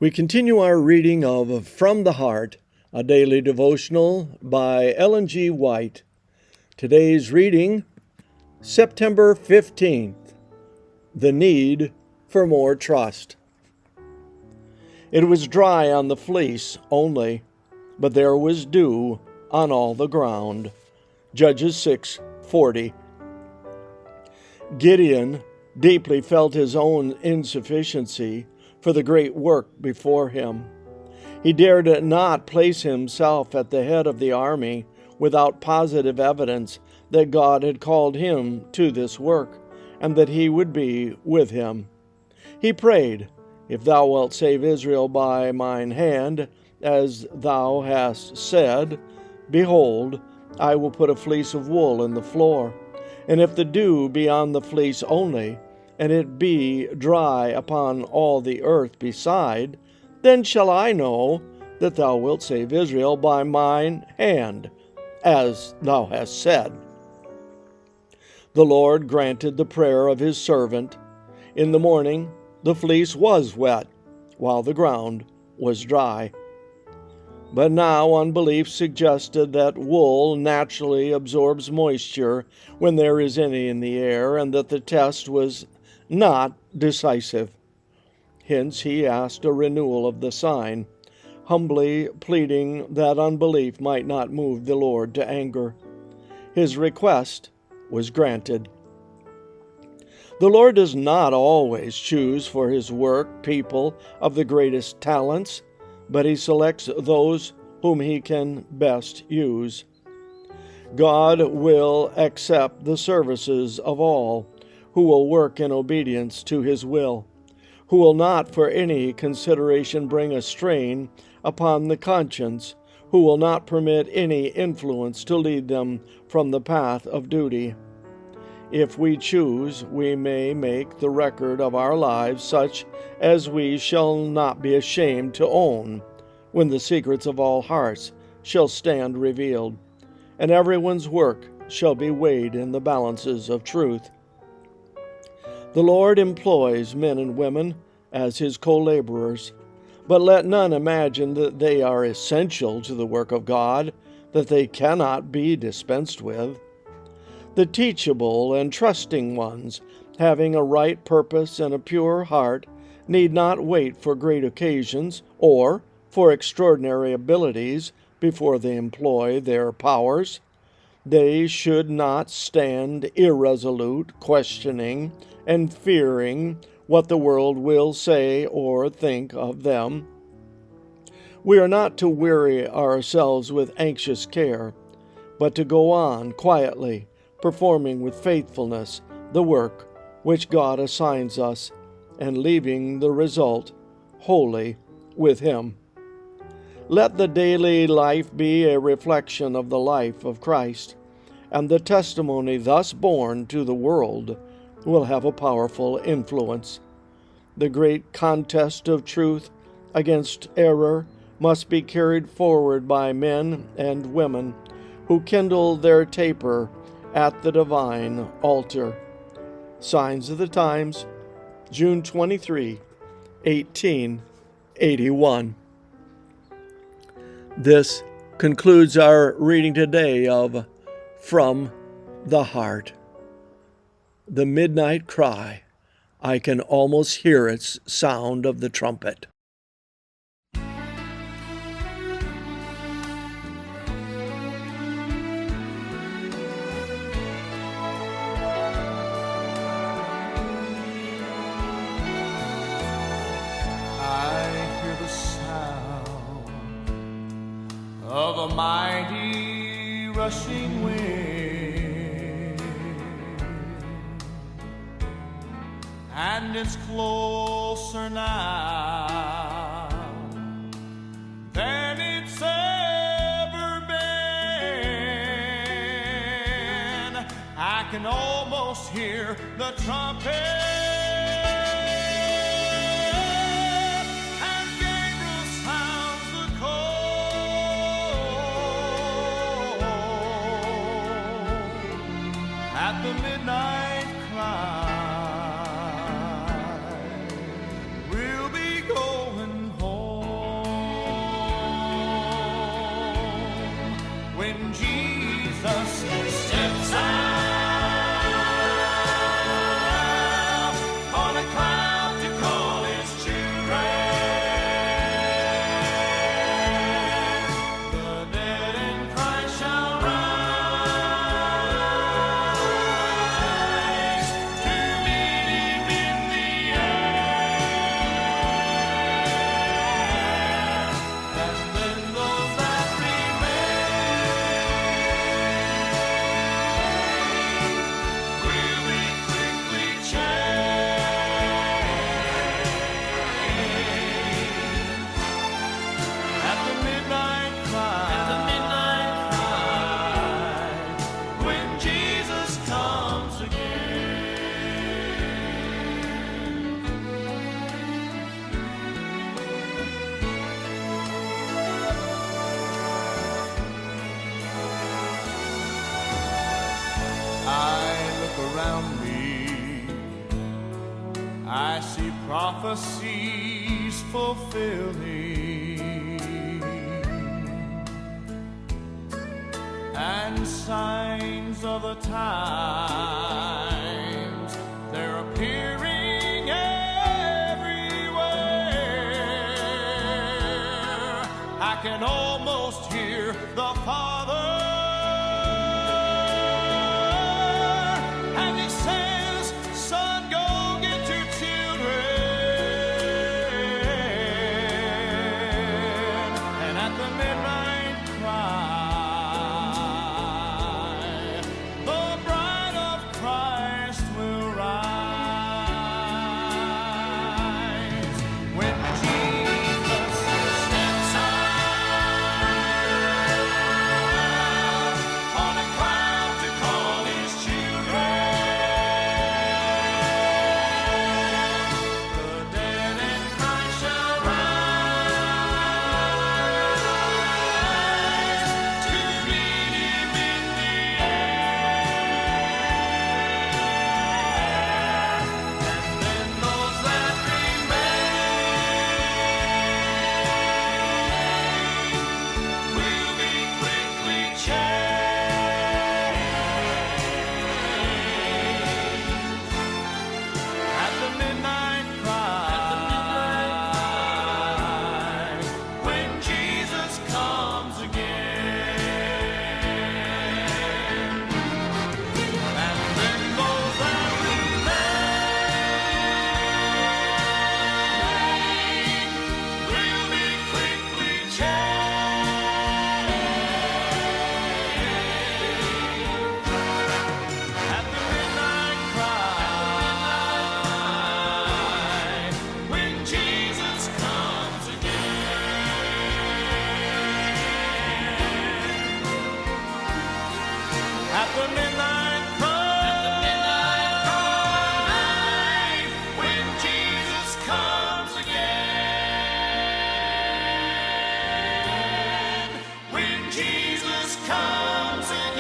We continue our reading of From the Heart, a daily devotional by Ellen G. White. Today's reading, September 15th, The Need for More Trust. It was dry on the fleece only, but there was dew on all the ground. Judges 6:40. Gideon deeply felt his own insufficiency for the great work before him. He dared not place himself at the head of the army without positive evidence that God had called him to this work, and that he would be with him. He prayed, "If thou wilt save Israel by mine hand, as thou hast said, behold, I will put a fleece of wool in the floor. And if the dew be on the fleece only, and it be dry upon all the earth beside, then shall I know that thou wilt save Israel by mine hand, as thou hast said." The Lord granted the prayer of his servant. In the morning the fleece was wet, while the ground was dry. But now unbelief suggested that wool naturally absorbs moisture when there is any in the air, and that the test was not decisive. Hence he asked a renewal of the sign, humbly pleading that unbelief might not move the Lord to anger. His request was granted. The Lord does not always choose for his work people of the greatest talents, but he selects those whom he can best use. God will accept the services of all who will work in obedience to his will, who will not for any consideration bring a strain upon the conscience, who will not permit any influence to lead them from the path of duty. If we choose, we may make the record of our lives such as we shall not be ashamed to own, when the secrets of all hearts shall stand revealed, and everyone's work shall be weighed in the balances of truth. The Lord employs men and women as his co-laborers, but let none imagine that they are essential to the work of God, that they cannot be dispensed with. The teachable and trusting ones, having a right purpose and a pure heart, need not wait for great occasions or for extraordinary abilities before they employ their powers. They should not stand irresolute, questioning and fearing what the world will say or think of them. We are not to weary ourselves with anxious care, but to go on quietly, performing with faithfulness the work which God assigns us, and leaving the result wholly with him. Let the daily life be a reflection of the life of Christ, and the testimony thus borne to the world will have a powerful influence. The great contest of truth against error must be carried forward by men and women who kindle their taper at the divine altar. Signs of the Times, June 23, 1881. This concludes our reading today of From the Heart. The midnight cry, I can almost hear its sound of the trumpet. Of a mighty rushing wind, and it's closer now than it's ever been. I can almost hear the trumpet. At the midnight cry, we'll be going home. prophecies fulfilling, and signs of the times, they're appearing everywhere. I can almost hear the Father, and He says, "Son, go get your children." And at the midnight cry, the bride of Christ will rise. When Jesus steps out on a cloud to call His children, the dead in Christ shall rise to meet Him in the air. And then those that remain will be quickly changed. At the midnight cry, when Jesus comes again. And then those that remain will be quickly changed. At the midnight cry, when Jesus comes again. At the midnight cry, when Jesus comes again. When Jesus comes again.